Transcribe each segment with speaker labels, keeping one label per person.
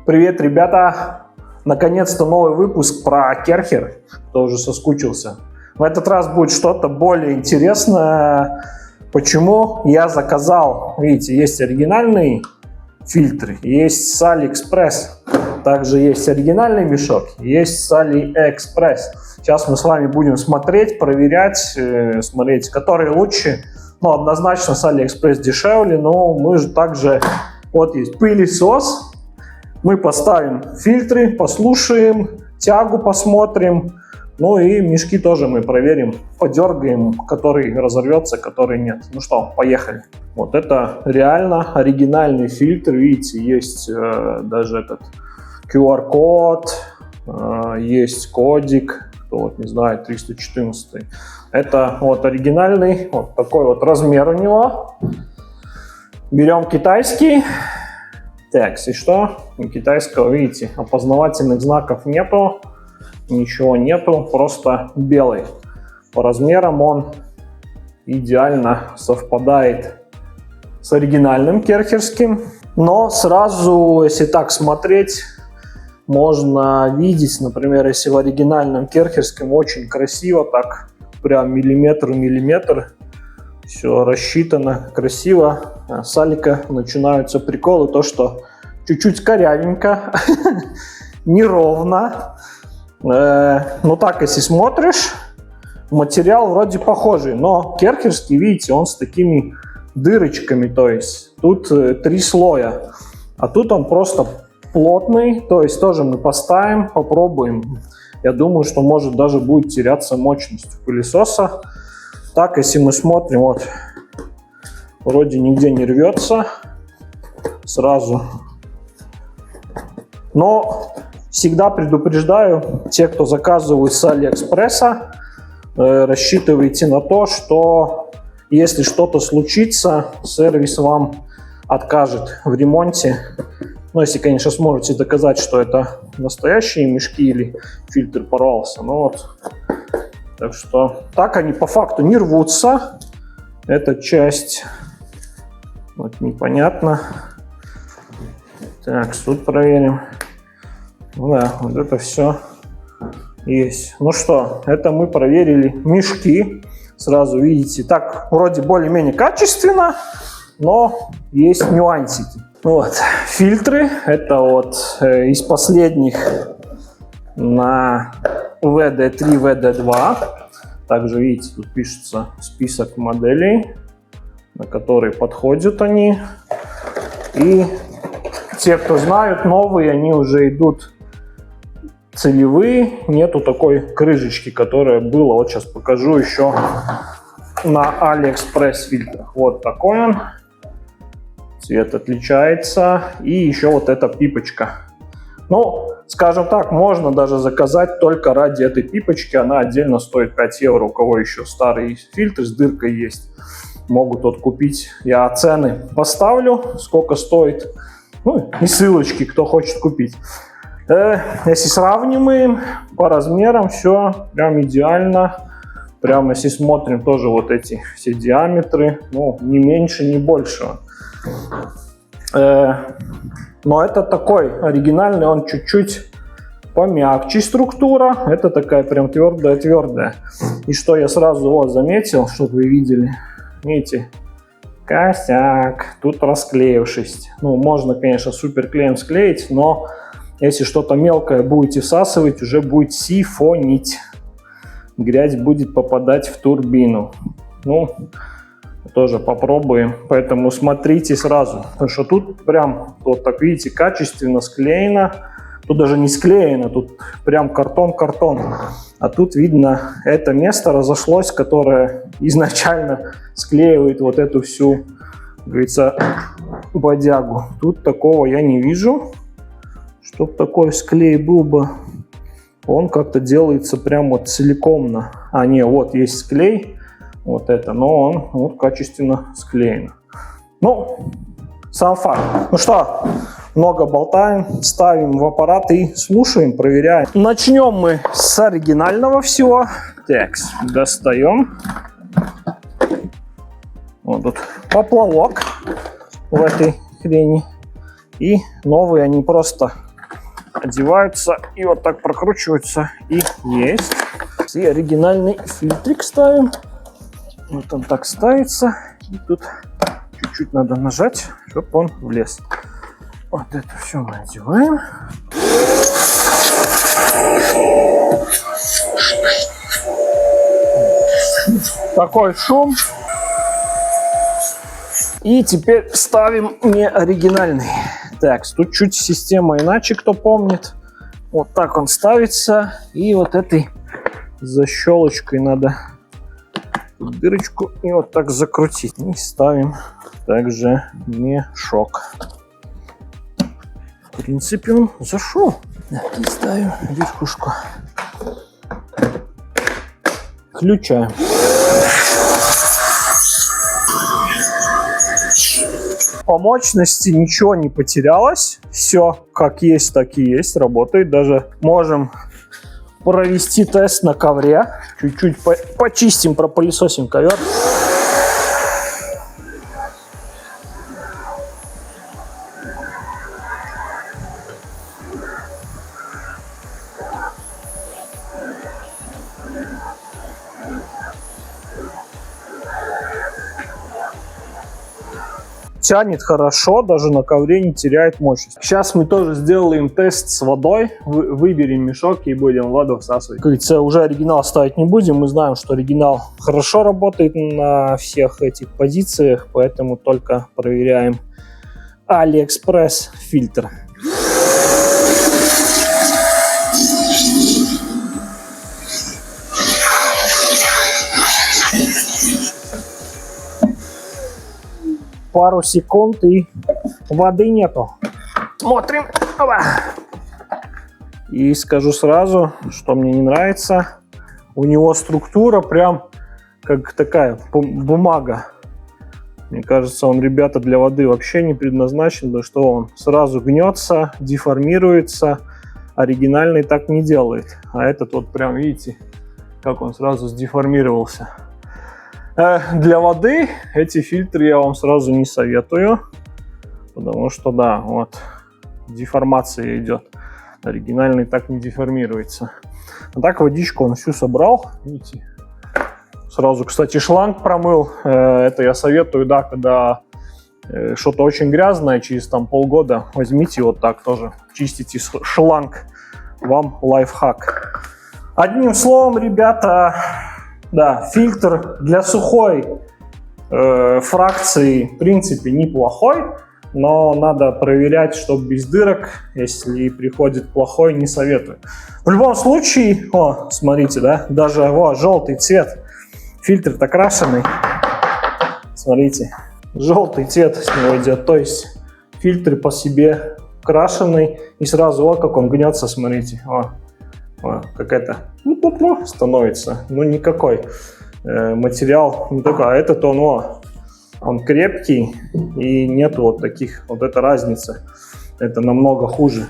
Speaker 1: Привет, ребята! Наконец-то новый выпуск про Керхер, кто уже соскучился. В этот раз будет что-то более интересное. Почему я заказал? Видите, есть оригинальные фильтры, есть с AliExpress. Также есть оригинальный мешок, есть с AliExpress. Сейчас мы с вами будем смотреть, проверять, смотреть, которые лучше. Ну, однозначно с AliExpress дешевле, но мы же также... Вот есть пылесос. Мы поставим фильтры, послушаем, тягу посмотрим. Ну и мешки тоже мы проверим, подергаем, который разорвется, который нет. Ну что, поехали. Вот это реально оригинальный фильтр. Видите, есть даже этот QR-код, есть кодик, кто вот не знает, 314. Это вот оригинальный, вот такой вот размер у него. Берем китайский. Так, и что? У китайского, видите, опознавательных знаков нету, ничего нету, просто белый. По размерам он идеально совпадает с оригинальным керхерским. Но сразу, если так смотреть, можно видеть, например, если в оригинальном керхерском очень красиво, так прям миллиметр в миллиметр, все рассчитано красиво. С Алика начинаются приколы, то что чуть-чуть корявенько, неровно. Ну так, если смотришь, материал вроде похожий, но керхерский, видите, он с такими дырочками, то есть тут 3 слоя, а тут он просто плотный, то есть тоже мы поставим, попробуем. Я думаю, что может даже будет теряться мощность пылесоса. Так, если мы смотрим, вот, вроде нигде не рвется сразу. Но всегда предупреждаю, те, кто заказывает с Алиэкспресса, рассчитывайте на то, что если что-то случится, сервис вам откажет в ремонте. Ну, если, конечно, сможете доказать, что это настоящие мешки или фильтр порвался. Ну вот. Так что так они по факту не рвутся. Эта часть вот непонятно. Так, тут проверим. Да, вот это все есть. Ну что, это мы проверили мешки. Сразу видите, так вроде более-менее качественно, но есть нюансики. Вот, фильтры. Это вот из последних на VD3, VD2. Также, видите, тут пишется список моделей, на которые подходят они. И те, кто знают, новые, они уже идут целевые. Нету такой крышечки, которая была. Вот сейчас покажу еще на AliExpress фильтрах. Вот такой он. Цвет отличается. И еще вот эта пипочка. Ну, скажем так, можно даже заказать только ради этой пипочки. Она отдельно стоит 5 евро. У кого еще старый фильтр с дыркой есть, могут вот купить. Я цены поставлю, сколько стоит. Ну, и ссылочки, кто хочет купить. Если сравниваем по размерам, все прям идеально. Прям если смотрим тоже вот эти все диаметры, ну, не меньше, не больше. Но это такой оригинальный, он чуть-чуть помягче структура. Это такая прям твердая-твердая. И что я сразу вот заметил, чтобы вы видели. Видите, косяк, тут расклеившись. Ну, можно, конечно, суперклеем склеить, но если что-то мелкое будете всасывать, уже будет сифонить. Грязь будет попадать в турбину. Ну, тоже попробуем, поэтому смотрите сразу, потому что тут прям, вот так видите, качественно склеено, тут даже не склеено, тут прям картон, а тут видно, это место разошлось, которое изначально склеивает вот эту всю, как говорится, бодягу. Тут такого я не вижу, чтоб такой склей был бы, он как-то делается прям вот силиконно, а не, вот есть склей, вот это, но он вот качественно склеен. Ну, сам факт. Ну что, много болтаем, ставим в аппарат и слушаем, проверяем. Начнем мы с оригинального всего. Так, достаем. Вот тут поплавок в этой хрени. И новые они просто одеваются и вот так прокручиваются. И есть. И оригинальный фильтрик ставим. Вот он так ставится. И тут чуть-чуть надо нажать, чтобы он влез. Вот это все мы одеваем. Такой шум. И теперь ставим не оригинальный. Так, тут чуть система иначе, кто помнит. Вот так он ставится. И вот этой защелочкой надо дырочку и вот так закрутить. И ставим также мешок. В принципе, он зашел. Так, и ставим верхушку. Включаем. По мощности ничего не потерялось. Все как есть, так и есть. Работает. Даже можем провести тест на ковре. Чуть-чуть почистим, пропылесосим ковер. Тянет хорошо, даже на ковре не теряет мощность. Сейчас мы тоже сделаем тест с водой. Выберем мешок и будем воду всасывать. Как говорится, уже оригинал ставить не будем. Мы знаем, что оригинал хорошо работает на всех этих позициях, поэтому только проверяем AliExpress фильтр. Пару секунд и воды нету. Смотрим. Опа. И скажу сразу, что мне не нравится. У него структура прям как такая бумага. Мне кажется, он, ребята, для воды вообще не предназначен, потому что он сразу гнется, деформируется. Оригинальный так не делает. А этот вот прям, видите, как он сразу сдеформировался. Для воды эти фильтры я вам сразу не советую, потому что, да, вот, деформация идет. Оригинальный так не деформируется. А так водичку он всю собрал, видите. Сразу, кстати, шланг промыл. Это я советую, да, когда что-то очень грязное, через там полгода возьмите вот так тоже, чистите шланг. Вам лайфхак. Одним словом, ребята... Да, фильтр для сухой фракции в принципе неплохой, но надо проверять, чтобы без дырок. Если приходит плохой, не советую. В любом случае, о, смотрите, да, даже желтый цвет. Фильтр-то крашеный. Смотрите, желтый цвет с него идет. То есть фильтр по себе крашеный. И сразу, вот как он гнется, смотрите. Как это становится. Ну, никакой материал не такой. А этот он крепкий и нету вот таких. Вот это разница. Это намного хуже.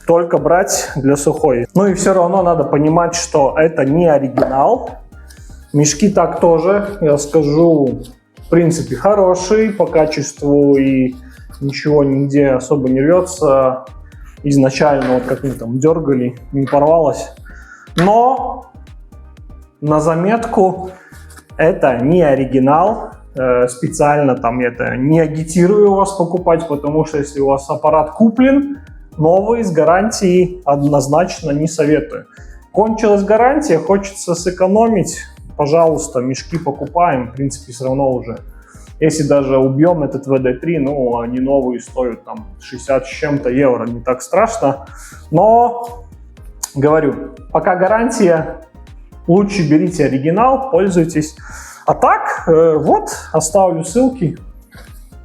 Speaker 1: Только брать для сухой. Ну и все равно надо понимать, что это не оригинал. Мешки так тоже, я скажу, в принципе, хорошие по качеству и ничего нигде особо не рвется. Изначально, вот как мы там дергали, не порвалось. Но на заметку, это не оригинал. Специально там это не агитирую вас покупать, потому что если у вас аппарат куплен, новый с гарантией однозначно не советую. Кончилась гарантия, хочется сэкономить, пожалуйста, мешки покупаем. В принципе, все равно уже. Если даже убьем этот VD3, ну, они новые стоят там 60 с чем-то евро, не так страшно. Но, говорю, пока гарантия, лучше берите оригинал, пользуйтесь. А так, вот, оставлю ссылки.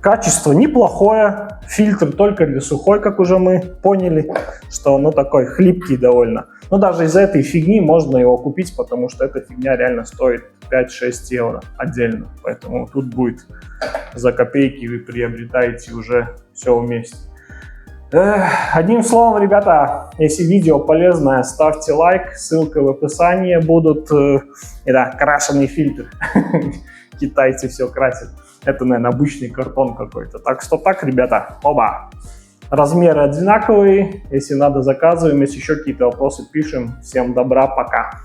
Speaker 1: Качество неплохое, фильтр только для сухой, как уже мы поняли, что он такой хлипкий довольно. Но даже из этой фигни можно его купить, потому что эта фигня реально стоит 5-6 евро отдельно. Поэтому тут будет за копейки вы приобретаете уже все вместе. Одним словом, ребята, если видео полезное, ставьте лайк, ссылка в описании будут. И да, крашеный фильтр. Китайцы все красят. Это, наверное, обычный картон какой-то. Так что так, ребята, оба. Размеры одинаковые. Если надо, заказываем. Если еще какие-то вопросы, пишем. Всем добра, пока.